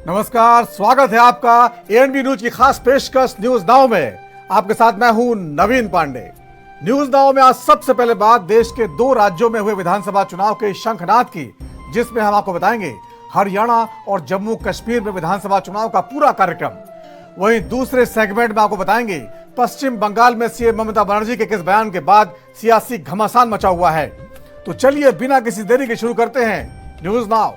नमस्कार, स्वागत है आपका एएनबी न्यूज की खास पेशकश न्यूज नाउ में। आपके साथ मैं हूं नवीन पांडे। न्यूज नाउ में आज सबसे पहले बात देश के 2 राज्यों में हुए विधानसभा चुनाव के शंखनाद की, जिसमें हम आपको बताएंगे हरियाणा और जम्मू कश्मीर में विधानसभा चुनाव का पूरा कार्यक्रम। वहीं दूसरे सेगमेंट में आपको बताएंगे पश्चिम बंगाल में सीएम ममता बनर्जी के किस बयान के बाद सियासी घमासान मचा हुआ है। तो चलिए बिना किसी देरी के शुरू करते हैं न्यूज नाउ।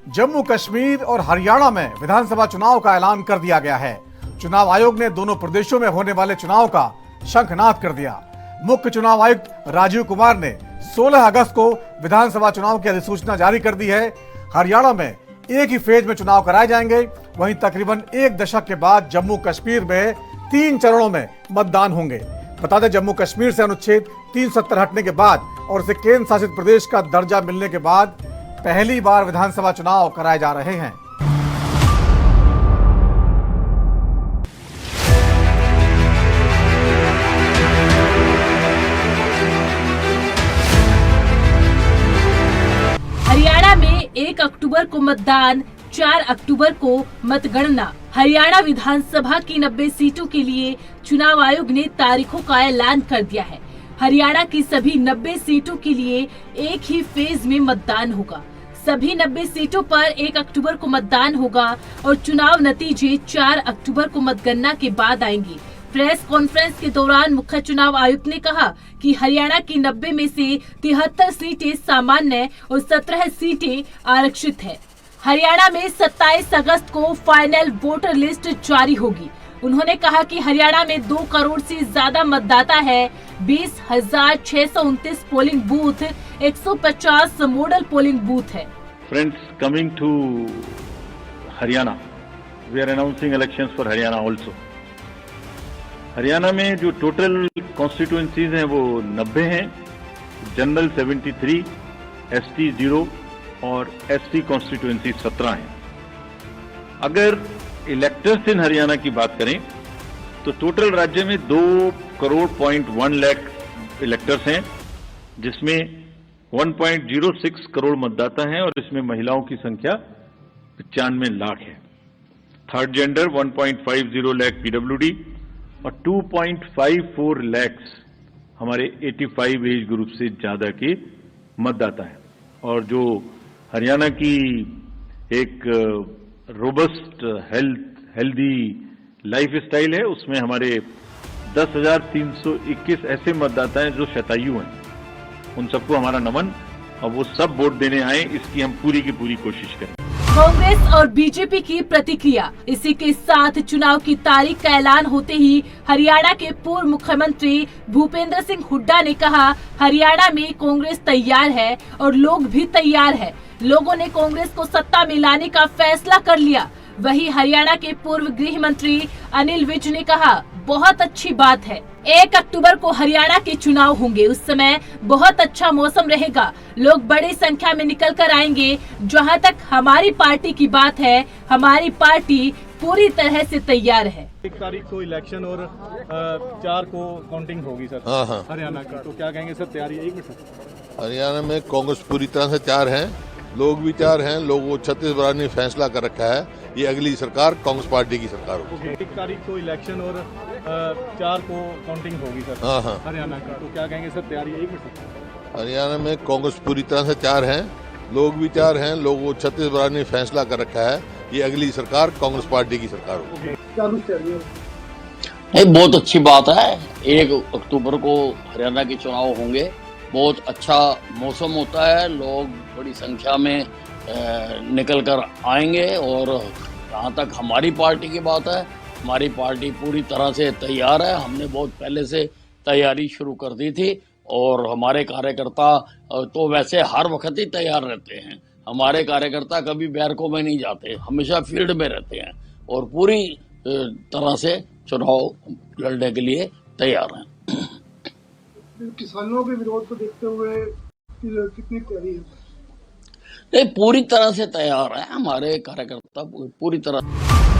जम्मू कश्मीर और हरियाणा में विधानसभा चुनाव का ऐलान कर दिया गया है। चुनाव आयोग ने दोनों प्रदेशों में होने वाले चुनाव का शंखनाद कर दिया। मुख्य चुनाव आयुक्त राजीव कुमार ने 16 अगस्त को विधानसभा चुनाव की अधिसूचना जारी कर दी है। हरियाणा में एक ही फेज में चुनाव कराए जाएंगे। वहीं तकरीबन 1 दशक के बाद जम्मू कश्मीर में 3 चरणों में मतदान होंगे। बता दें, जम्मू कश्मीर से अनुच्छेद 370 हटने के बाद और इसे केंद्र शासित प्रदेश का दर्जा मिलने के बाद पहली बार विधानसभा चुनाव कराए जा रहे हैं। हरियाणा में 1 अक्टूबर को मतदान, 4 अक्टूबर को मतगणना। हरियाणा विधानसभा की 90 सीटों के लिए चुनाव आयोग ने तारीखों का ऐलान कर दिया है। हरियाणा की सभी 90 सीटों के लिए एक ही फेज में मतदान होगा। सभी 90 सीटों पर 1 अक्टूबर को मतदान होगा और चुनाव नतीजे 4 अक्टूबर को मतगणना के बाद आएंगे। प्रेस कॉन्फ्रेंस के दौरान मुख्य चुनाव आयुक्त ने कहा कि हरियाणा की 90 में से 73 सीटें सामान्य और 17 सीटें आरक्षित है। हरियाणा में 27 अगस्त को फाइनल वोटर लिस्ट जारी होगी। उन्होंने कहा कि हरियाणा में 2 करोड़ से ज्यादा मतदाता है। 20,629 polling booth, 150 model polling booth है। Friends, coming to Haryana, we are announcing elections for Haryana also. Haryana में जो टोटल कॉन्स्टिट्यूएंसीज हैं वो 90 हैं, जनरल 73, एसटी 0 और एससी कॉन्स्टिट्यूएंसी 17 हैं। अगर इलेक्टर्स इन हरियाणा की बात करें तो टोटल राज्य में 2.1 लाख इलेक्टर्स हैं, जिसमें 1.06 करोड़ मतदाता हैं और इसमें महिलाओं की संख्या 95 लाख है। थर्ड जेंडर 1.50 लाख पीडब्ल्यूडी और 2.54 लाख हमारे 85 एज ग्रुप से ज्यादा के मतदाता हैं। और जो हरियाणा की एक रोबस्ट हेल्दी लाइफ स्टाइल है, उसमें हमारे 10,321 ऐसे मतदाता हैं जो शतायु हैं। उन सबको हमारा नमन, और वो सब वोट देने आए, इसकी हम पूरी की पूरी कोशिश करें। कांग्रेस और बीजेपी की प्रतिक्रिया। इसी के साथ चुनाव की तारीख का ऐलान होते ही हरियाणा के पूर्व मुख्यमंत्री भूपेंद्र सिंह हुड्डा ने कहा, हरियाणा में कांग्रेस तैयार है और लोग भी तैयार है। लोगों ने कांग्रेस को सत्ता में लाने का फैसला कर लिया। वहीं हरियाणा के पूर्व गृह मंत्री अनिल विज ने कहा, बहुत अच्छी बात है। 1 अक्टूबर को हरियाणा के चुनाव होंगे। उस समय बहुत अच्छा मौसम रहेगा। लोग बड़ी संख्या में निकल कर आएंगे। जहां तक हमारी पार्टी की बात है, हमारी पार्टी पूरी तरह से तैयार है। 1 तारीख को इलेक्शन और 4 को काउंटिंग होगी सर। हाँ। हरियाणा की तो क्या कहेंगे सर, तैयारी? 1 मिनट सर। हरियाणा में कांग्रेस पूरी तरह से तैयार है, लोग भी तैयार हैं। लोग छत्तीसगढ़ ने फैसला कर रखा है, ये अगली सरकार कांग्रेस पार्टी की सरकार होगी। 1 तारीख को इलेक्शन और 4 को काउंटिंग होगी सर। हाँ। हरियाणा की तो क्या कहेंगे सर, तैयारी? 1 मिनट सर। हरियाणा में कांग्रेस पूरी तरह से तैयार है, लोग भी तैयार हैं। लोग छत्तीसगढ़ ने फैसला कर रखा है, ये अगली सरकार कांग्रेस पार्टी की सरकार होगी। नहीं, बहुत अच्छी बात है। 1 अक्टूबर को हरियाणा के चुनाव होंगे। बहुत अच्छा मौसम होता है, लोग बड़ी संख्या में निकल कर आएंगे। और जहाँ तक हमारी पार्टी की बात है, हमारी पार्टी पूरी तरह से तैयार है। हमने बहुत पहले से तैयारी शुरू कर दी थी और हमारे कार्यकर्ता तो वैसे हर वक्त ही तैयार रहते हैं। हमारे कार्यकर्ता कभी बैरकों में नहीं जाते, हमेशा फील्ड में रहते हैं और पूरी तरह से चुनाव लड़ने के लिए तैयार हैं। किसानों के विरोध को देखते हुए कितनी तैयारी है? नहीं, पूरी तरह से तैयार है हमारे कार्यकर्ता, पूरी तरह।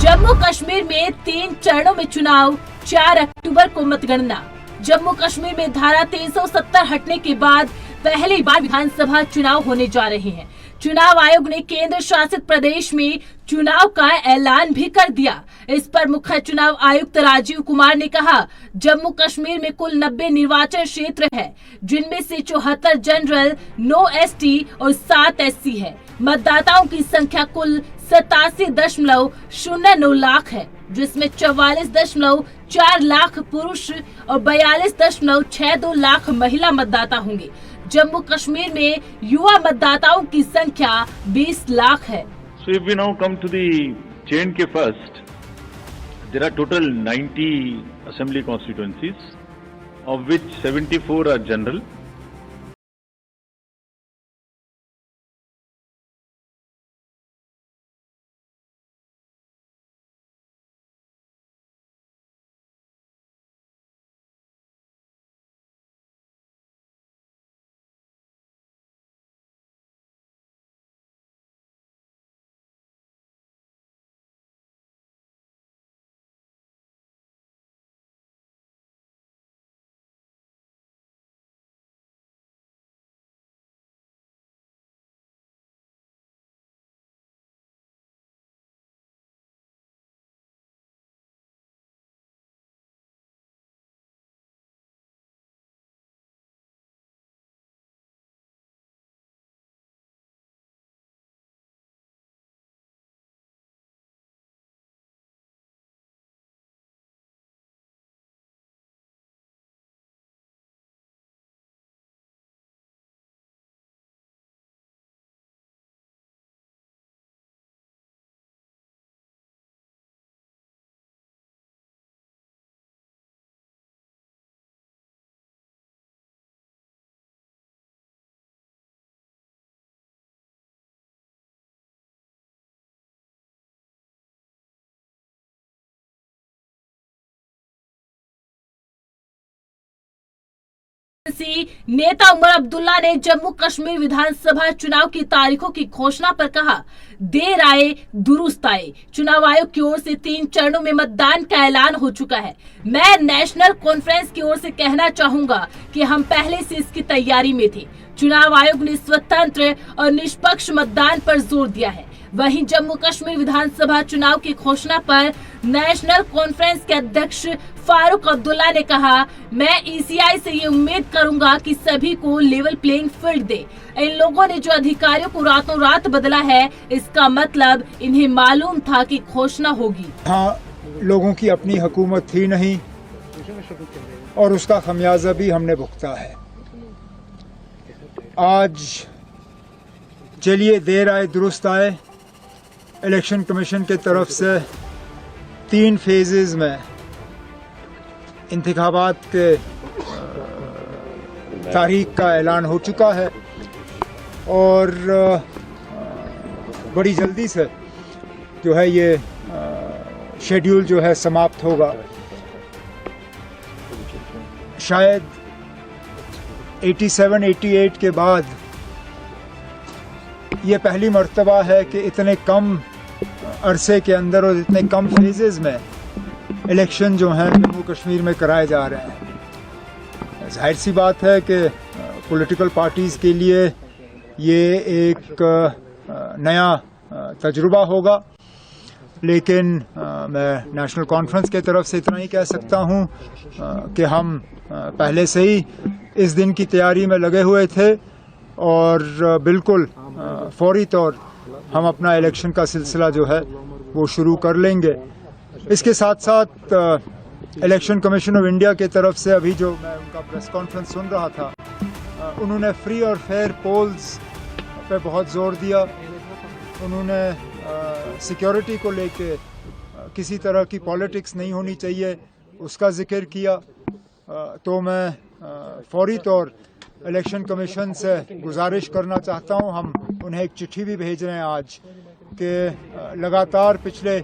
जम्मू कश्मीर में 3 चरणों में चुनाव, 4 अक्टूबर को मतगणना। जम्मू कश्मीर में धारा 370 हटने के बाद पहली बार विधानसभा चुनाव होने जा रहे हैं। चुनाव आयोग ने केंद्र शासित प्रदेश में चुनाव का ऐलान भी कर दिया। इस पर मुख्य चुनाव आयुक्त राजीव कुमार ने कहा, जम्मू कश्मीर में कुल 90 निर्वाचन क्षेत्र है, जिनमें से 74 जनरल, 9 एसटी और 7 एससी है। मतदाताओं की संख्या कुल 87.09 लाख है, जिसमें 44.4 लाख पुरुष और 42.62 लाख महिला मतदाता होंगे। जम्मू कश्मीर में युवा मतदाताओं की संख्या 20 लाख है। So if we now come to the J&K first, there are total 90 assembly constituencies, of which 74 are general. नेता उमर अब्दुल्ला ने जम्मू कश्मीर विधानसभा चुनाव की तारीखों की घोषणा पर कहा, देर आए दुरुस्त आए। चुनाव आयोग की ओर से 3 चरणों में मतदान का ऐलान हो चुका है। मैं नेशनल कॉन्फ्रेंस की ओर से कहना चाहूंगा कि हम पहले से इसकी तैयारी में थे। चुनाव आयोग ने स्वतंत्र और निष्पक्ष मतदान पर जोर दिया है। वहीं जम्मू कश्मीर विधानसभा चुनाव की घोषणा पर नेशनल कॉन्फ्रेंस के अध्यक्ष फारूक अब्दुल्ला ने कहा, मैं ईसीआई से ये उम्मीद करूंगा कि सभी को लेवल प्लेइंग फील्ड दे। इन लोगों ने जो अधिकारियों को रातों रात बदला है, इसका मतलब इन्हें मालूम था कि घोषणा होगी। हाँ, लोगों की अपनी हुकूमत थी नहीं और उसका खमियाजा भी हमने भुगता है। आज चलिए देर आए दुरुस्त आए। इलेक्शन कमीशन के तरफ से 3 फेजेस में इंतखाबात के तारीख का ऐलान हो चुका है और बड़ी जल्दी से जो है ये शेड्यूल जो है समाप्त होगा। शायद 87-88 के बाद ये पहली मर्तबा है कि इतने कम अरसे के अंदर और इतने कम फेजेस में इलेक्शन जो हैं जम्मू कश्मीर में कराए जा रहे हैं। जाहिर सी बात है कि पॉलिटिकल पार्टीज़ के लिए ये एक नया तजुर्बा होगा, लेकिन मैं नेशनल कॉन्फ्रेंस के तरफ से इतना ही कह सकता हूँ कि हम पहले से ही इस दिन की तैयारी में लगे हुए थे और बिल्कुल फौरी तौर हम अपना इलेक्शन का सिलसिला जो है वो शुरू कर लेंगे। इसके साथ साथ इलेक्शन कमीशन ऑफ इंडिया की तरफ से अभी जो मैं उनका प्रेस कॉन्फ्रेंस सुन रहा था, उन्होंने फ्री और फेयर पोल्स पे बहुत जोर दिया। उन्होंने सिक्योरिटी को लेके किसी तरह की पॉलिटिक्स नहीं होनी चाहिए, उसका जिक्र किया। तो मैं फौरी तौर इलेक्शन कमीशन से गुजारिश करना चाहता हूं, हम उन्हें एक चिट्ठी भी भेज रहे हैं आज कि लगातार पिछले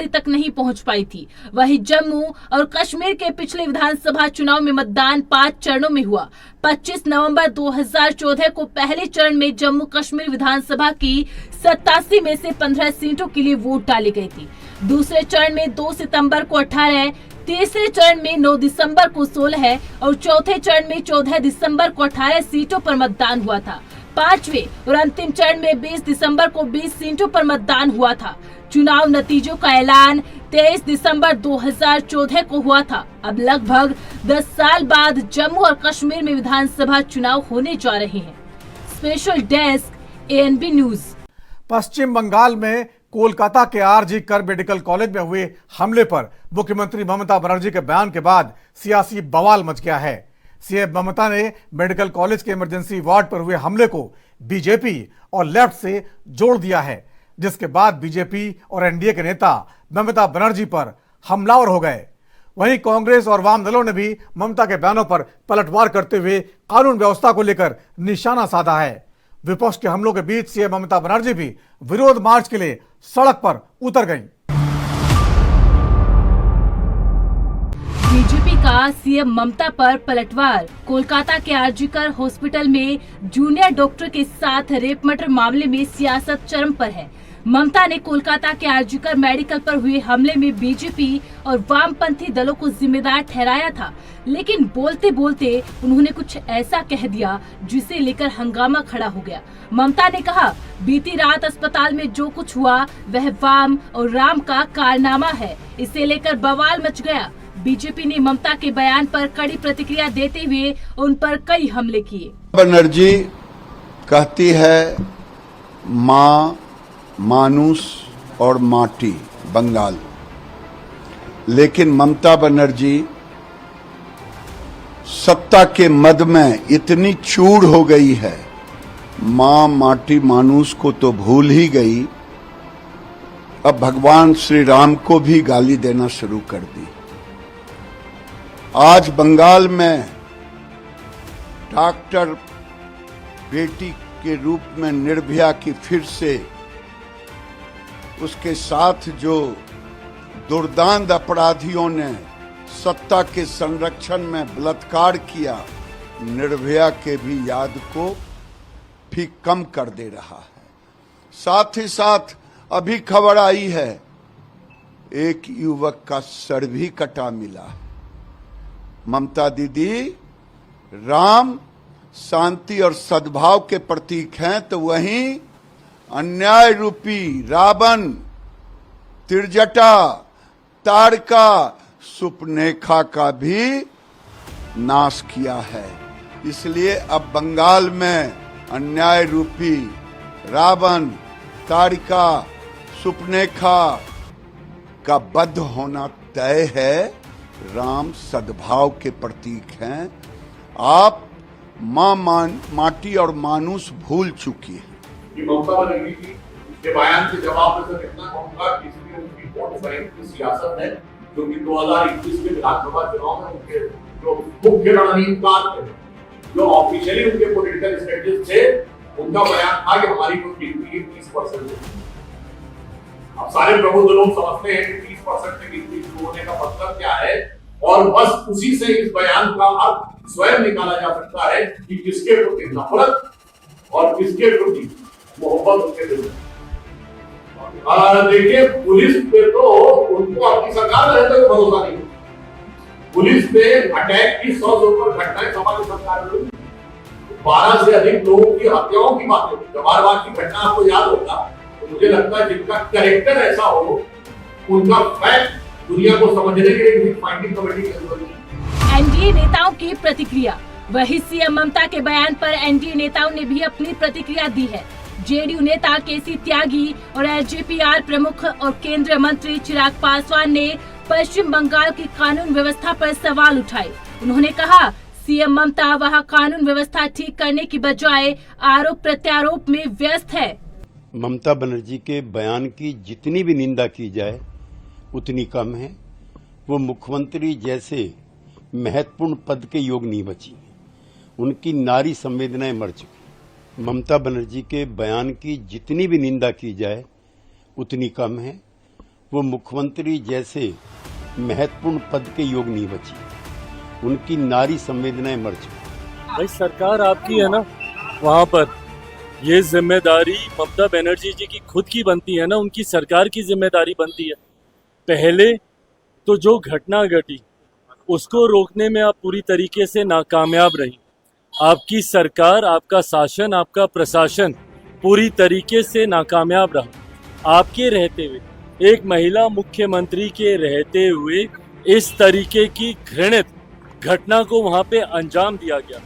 तक नहीं पहुंच पाई थी। वहीं जम्मू और कश्मीर के पिछले विधानसभा चुनाव में मतदान 5 चरणों में हुआ। 25 नवंबर 2014 को पहले चरण में जम्मू कश्मीर विधानसभा की 87 में से 15 सीटों के लिए वोट डाली गई थी। दूसरे चरण में 2 सितंबर को 18, तीसरे चरण में 9 दिसंबर को 16 और चौथे चरण में 14 दिसंबर को 18 सीटों पर मतदान हुआ था। पांचवें और अंतिम चरण में 20 दिसंबर को 20 सीटों पर मतदान हुआ था। चुनाव नतीजों का ऐलान 23 दिसंबर 2014 को हुआ था। अब लगभग 10 साल बाद जम्मू और कश्मीर में विधानसभा चुनाव होने जा रहे हैं। Special desk ANB news. Paschim Bengal में कोलकाता के RG कर मेडिकल कॉलेज में हुए हमले पर मुख्यमंत्री ममता बनर्जी के बयान के बाद सियासी बवाल मच गया है। सीएम ममता ने मेडिकल कॉलेज के इमरजेंसी वार्ड पर हुए हमले को बीजेपी और लेफ्ट से जोड़ दिया है, जिसके बाद बीजेपी और एनडीए के नेता ममता बनर्जी पर हमलावर हो गए। वहीं कांग्रेस और वाम दलों ने भी ममता के बयानों पर पलटवार करते हुए कानून व्यवस्था को लेकर निशाना साधा है। विपक्ष के हमलों के बीच सीएम ममता बनर्जी भी विरोध मार्च के लिए सड़क पर उतर गईं। बीजेपी का सीएम ममता पर पलटवार। कोलकाता के RG कर हॉस्पिटल में जूनियर डॉक्टर के साथ रेप मर्डर मामले में सियासत चरम पर है। ममता ने कोलकाता के RG कर मेडिकल पर हुए हमले में बीजेपी और वामपंथी दलों को जिम्मेदार ठहराया था, लेकिन बोलते बोलते उन्होंने कुछ ऐसा कह दिया जिसे लेकर हंगामा खड़ा हो गया। ममता ने कहा, बीती रात अस्पताल में जो कुछ हुआ वह वाम और राम का कारनामा है। इसे लेकर बवाल मच गया। बीजेपी ने ममता के बयान पर कड़ी प्रतिक्रिया देते हुए उन पर कई हमले किए। बनर्जी कहती है माँ, मानुस और माटी बंगाल, लेकिन ममता बनर्जी सत्ता के मद में इतनी चूड़ हो गई है, माँ, माटी, मानुस को तो भूल ही गई, अब भगवान श्री राम को भी गाली देना शुरू कर दी। आज बंगाल में डॉक्टर बेटी के रूप में निर्भया की फिर से उसके साथ जो दुर्दांत अपराधियों ने सत्ता के संरक्षण में बलात्कार किया, निर्भया के भी याद को भी कम कर दे रहा है। साथ ही साथ अभी खबर आई है एक युवक का सर भी कटा मिला है। ममता दीदी राम, शांति और सद्भाव के प्रतीक हैं, तो वहीं अन्याय रूपी रावण, तिरजटा, तारका, सुपनेखा का भी नाश किया है। इसलिए अब बंगाल में अन्याय रूपी रावण, तारिका, सुपनेखा का वध होना तय है। राम सद्भाव के प्रतीक हैं। आप माँ, माटी और मानुस भूल चुकी है। ममता बनर्जी जी के बयान के जवाब में इतना कहूंगा कि इसलिए उनकी वोट बैंक की सियासत है, जो कि 2021 के विधानसभा चुनाव में उनके जो मुख्य रणनीतिकार थे, जो ऑफिशियली उनके पॉलिटिकल स्ट्रेटेजिस्ट थे, उनका बयान था कि हमारी वोट गिनती 30% है। अब सारे प्रमुख लोग समझते हैं कि 30% से गिनती शुरू होने का मतलब क्या है, और बस उसी से इस बयान का अर्थ स्वयं निकाला जा सकता है कि किसके प्रति नफरत और किसके प्रति मोहब्बत उनके दिल में। देखिए, पुलिस पे तो उनको अपनी सरकार में रहते हुए भरोसा नहीं। पुलिस पे अटैक की 100 से ऊपर घटनाएं समाज सरकार में 12 से अधिक लोगों की हत्याओं की बात है। जवाहरबाग की घटना आपको याद होगा, तो मुझे लगता है जिनका कैरेक्टर ऐसा हो, उनका फैक्ट दुनिया को समझने के लिए फाइंडिंग कमेटी की जरूरत है। एनडीए नेताओं की प्रतिक्रिया। वही सीएम ममता के बयान पर एनडीए नेताओं ने भी अपनी प्रतिक्रिया दी है। जेडीयू नेता केसी त्यागी और एलजेपीआर प्रमुख और केंद्रीय मंत्री चिराग पासवान ने पश्चिम बंगाल की कानून व्यवस्था पर सवाल उठाए। उन्होंने कहा, सीएम ममता वहां कानून व्यवस्था ठीक करने की बजाय आरोप प्रत्यारोप में व्यस्त है। ममता बनर्जी के बयान की जितनी भी निंदा की जाए उतनी कम है। वो मुख्यमंत्री जैसे महत्वपूर्ण पद के योग नहीं बची। उनकी नारी संवेदनाएं मर चुकी। ममता बनर्जी के बयान की जितनी भी निंदा की जाए उतनी कम है। वो मुख्यमंत्री जैसे महत्वपूर्ण पद के योग नहीं बची। उनकी नारी संवेदनाएं मर चुकी। भाई सरकार आपकी है ना, वहाँ पर ये जिम्मेदारी ममता बनर्जी जी की खुद की बनती है ना, उनकी सरकार की जिम्मेदारी बनती है। पहले तो जो घटना घटी उसको रोकने में आप पूरी तरीके से नाकामयाब रही। आपकी सरकार, आपका शासन, आपका प्रशासन पूरी तरीके से नाकामयाब रहा। आपके रहते हुए, एक महिला मुख्यमंत्री के रहते हुए इस तरीके की घृणित घटना को वहां पे अंजाम दिया गया।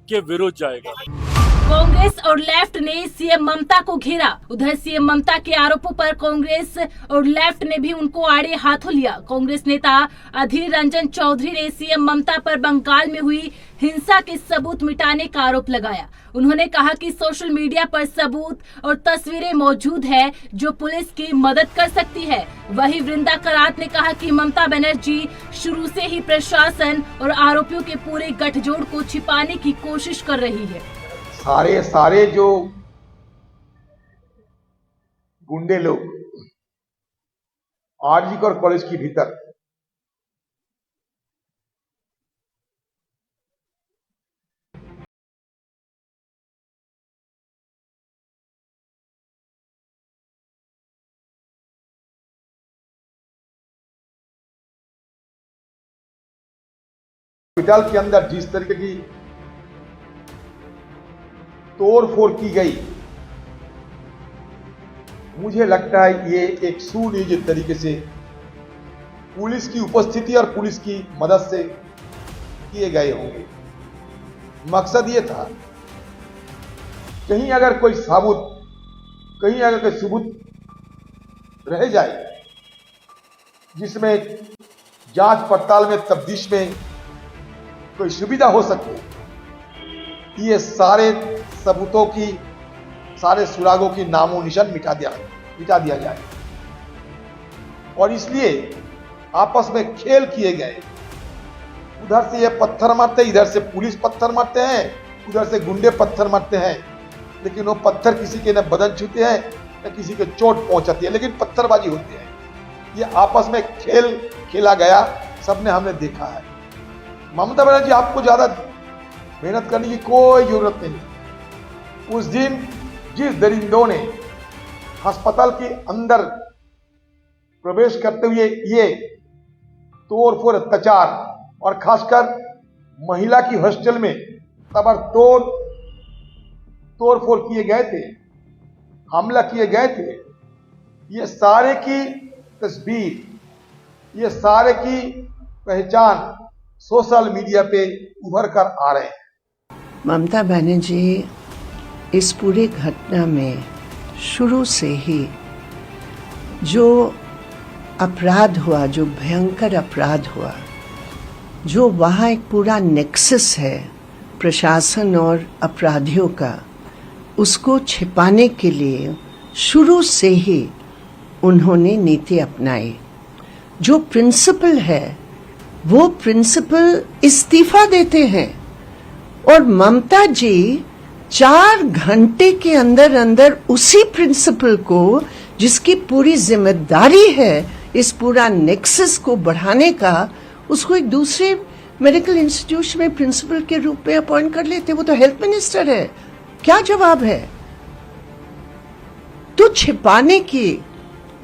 के विरुद्ध जाएगा। कांग्रेस और लेफ्ट ने सीएम ममता को घेरा। उधर सीएम ममता के आरोपों पर कांग्रेस और लेफ्ट ने भी उनको आड़े हाथों लिया। कांग्रेस नेता अधीर रंजन चौधरी ने सीएम ममता पर बंगाल में हुई हिंसा के सबूत मिटाने का आरोप लगाया। उन्होंने कहा कि सोशल मीडिया पर सबूत और तस्वीरें मौजूद है जो पुलिस की मदद कर सकती है। वहीं वृंदा करात ने कहा कि ममता बनर्जी शुरू से ही प्रशासन और आरोपियों के पूरे गठजोड़ को छिपाने की कोशिश कर रही है। सारे जो गुंडे लोग आरजी कर कॉलेज के भीतर हॉस्पिटल के अंदर जिस तरीके की तोड़फोड़ की गई, मुझे लगता है ये एक सुनियोजित तरीके से पुलिस की उपस्थिति और पुलिस की मदद से किए गए होंगे। मकसद ये था कहीं अगर कोई सबूत रह जाए जिसमें जांच पड़ताल में तफ्तीश में कोई सुविधा हो सके, ये सारे सबूतों की, सारे सुरागों की नामो निशान मिटा दिया जाए। और इसलिए आपस में खेल किए गए। उधर से ये पत्थर मारते, इधर से पुलिस पत्थर मारते हैं, उधर से गुंडे पत्थर मारते हैं, लेकिन वो पत्थर किसी के न बदन छूते हैं न किसी के चोट पहुंचाती है, लेकिन पत्थरबाजी होती है। ये आपस में खेल खेला गया, सबने हमने देखा है। ममता बनर्जी, आपको ज्यादा मेहनत करने की कोई जरूरत नहीं। उस दिन जिस दरिंदों ने अस्पताल के अंदर प्रवेश करते हुए ये तोड़फोड़ अत्याचार और खासकर महिला की हॉस्टल में तोड़फोड़ किए गए थे, हमला किए गए थे, ये सारे की तस्वीर, ये सारे की पहचान सोशल मीडिया पे उभर कर आ रहे हैं। ममता बनर्जी इस पूरे घटना में शुरू से ही जो अपराध हुआ, जो भयंकर अपराध हुआ, जो वहाँ एक पूरा नेक्सस है प्रशासन और अपराधियों का, उसको छिपाने के लिए शुरू से ही उन्होंने नीति अपनाई। जो प्रिंसिपल है वो प्रिंसिपल इस्तीफा देते हैं और ममता जी 4 घंटे के अंदर अंदर उसी प्रिंसिपल को, जिसकी पूरी जिम्मेदारी है इस पूरा नेक्सस को बढ़ाने का, उसको एक दूसरे मेडिकल इंस्टीट्यूशन में प्रिंसिपल के रूप में अपॉइंट कर लेते। वो तो हेल्थ मिनिस्टर है, क्या जवाब है? तो छिपाने की,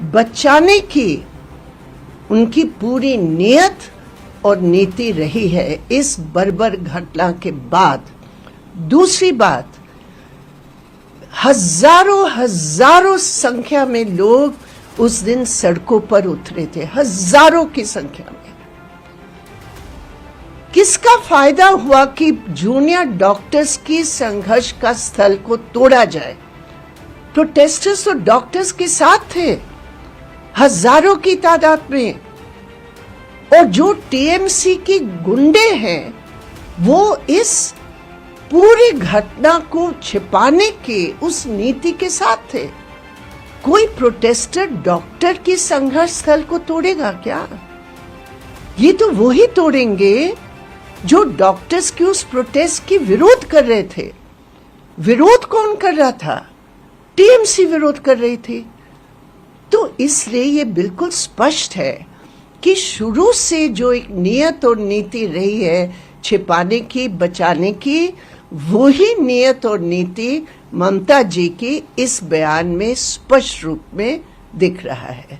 बचाने की उनकी पूरी नियत और नीति रही है इस बर्बर घटना के बाद। दूसरी बात, हजारों संख्या में लोग उस दिन सड़कों पर उतरे थे, हजारों की संख्या में। किसका फायदा हुआ कि जूनियर डॉक्टर्स की संघर्ष का स्थल को तोड़ा जाए? प्रोटेस्टर्स तो डॉक्टर्स के साथ थे, हजारों की तादाद में। और जो टीएमसी की गुंडे हैं वो इस पूरी घटना को छिपाने के उस नीति के साथ थे। कोई प्रोटेस्टर डॉक्टर की संघर्ष स्थल को तोड़ेगा क्या? ये तो वो ही तोड़ेंगे जो डॉक्टर्स की उस प्रोटेस्ट की विरोध कर रहे थे। विरोध कौन कर रहा था? टीएमसी विरोध कर रही थी। तो इसलिए ये बिल्कुल स्पष्ट है कि शुरू से जो एक नियत और नीति रही है छिपाने की, बचाने की, वो ही नियत और नीति ममता जी की इस बयान में स्पष्ट रूप में दिख रहा है।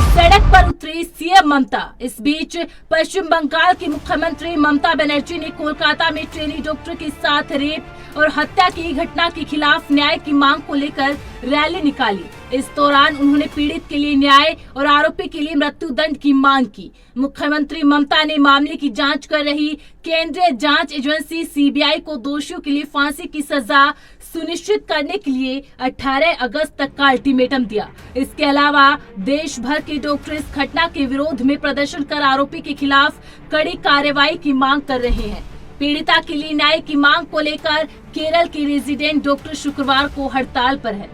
सड़क पर उतरी सीएम ममता। इस बीच पश्चिम बंगाल की मुख्यमंत्री ममता बनर्जी ने कोलकाता में ट्रेनी डॉक्टर के साथ रेप और हत्या की घटना के खिलाफ न्याय की मांग को लेकर रैली निकाली। इस दौरान उन्होंने पीड़ित के लिए न्याय और आरोपी के लिए मृत्युदंड की मांग की। मुख्यमंत्री ममता ने मामले की जांच कर रही केंद्रीय जांच एजेंसी सीबीआई को दोषियों के लिए फांसी की सजा सुनिश्चित करने के लिए 18 अगस्त तक का अल्टीमेटम दिया। इसके अलावा देश भर के डॉक्टर इस घटना के विरोध में प्रदर्शन कर आरोपी के खिलाफ कड़ी कार्रवाई की मांग कर रहे हैं। पीड़िता के लिए न्याय की मांग को लेकर केरल के रेजिडेंट डॉक्टर शुक्रवार को हड़ताल पर है।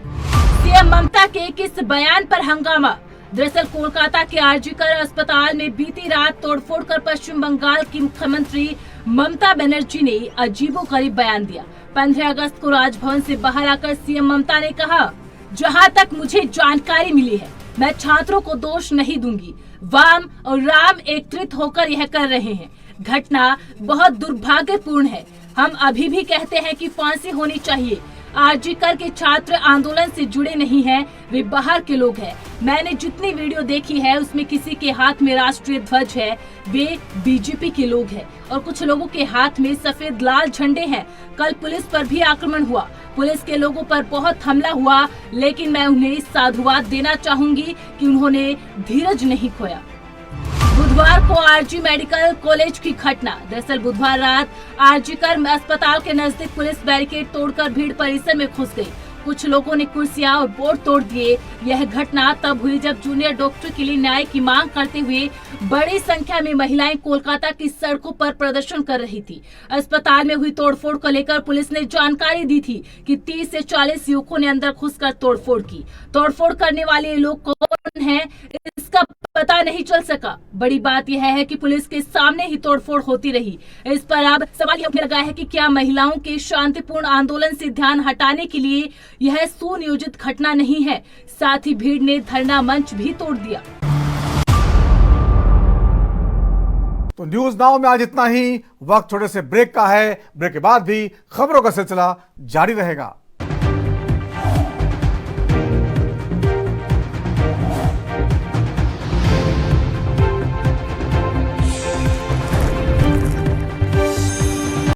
सीएम ममता के किस बयान पर हंगामा? दरअसल कोलकाता के आरजीकर अस्पताल में बीती रात तोड़फोड़ कर पश्चिम बंगाल की मुख्यमंत्री ममता बनर्जी ने अजीबोगरीब बयान दिया। 15 अगस्त को राजभवन से बाहर आकर सीएम ममता ने कहा, जहां तक मुझे जानकारी मिली है मैं छात्रों को दोष नहीं दूंगी। वाम और राम एकत्रित होकर यह कर रहे हैं। घटना बहुत दुर्भाग्यपूर्ण है। हम अभी भी कहते हैं कि फांसी होनी चाहिए। आरजीकर के छात्र आंदोलन से जुड़े नहीं हैं, वे बाहर के लोग हैं। मैंने जितनी वीडियो देखी है उसमें किसी के हाथ में राष्ट्रीय ध्वज है, वे बीजेपी के लोग हैं और कुछ लोगों के हाथ में सफेद लाल झंडे हैं। कल पुलिस पर भी आक्रमण हुआ, पुलिस के लोगों पर बहुत हमला हुआ, लेकिन मैं उन्हें साधुवाद देना चाहूंगी कि उन्होंने धीरज नहीं खोया। बुधवार को आरजी मेडिकल कॉलेज की घटना। दरअसल बुधवार रात आरजीकर अस्पताल के नजदीक पुलिस बैरिकेड तोड़कर भीड़ परिसर में घुस गई। कुछ लोगों ने कुर्सियां और बोर्ड तोड़ दिए। यह घटना तब हुई जब जूनियर डॉक्टर के लिए न्याय की मांग करते हुए बड़ी संख्या में महिलाएं कोलकाता की सड़कों पर प्रदर्शन कर रही थी। अस्पताल में हुई तोड़फोड़ को लेकर पुलिस ने जानकारी दी थी कि 30 से 40 युवकों ने अंदर घुसकर तोड़फोड़ की। तोड़फोड़ करने वाले लोग कौन हैं इसका पता नहीं चल सका। बड़ी बात यह है कि पुलिस के सामने ही तोड़फोड़ होती रही। इस पर अब सवाल यह उठने लगा है कि क्या महिलाओं के शांतिपूर्ण आंदोलन से ध्यान हटाने के लिए यह सुनियोजित घटना नहीं है? साथ ही भीड़ ने धरना मंच भी तोड़ दिया। तो न्यूज नाउ में आज इतना ही। वक्त थोड़े से ब्रेक का है। ब्रेक के बाद भी खबरों का सिलसिला जारी रहेगा।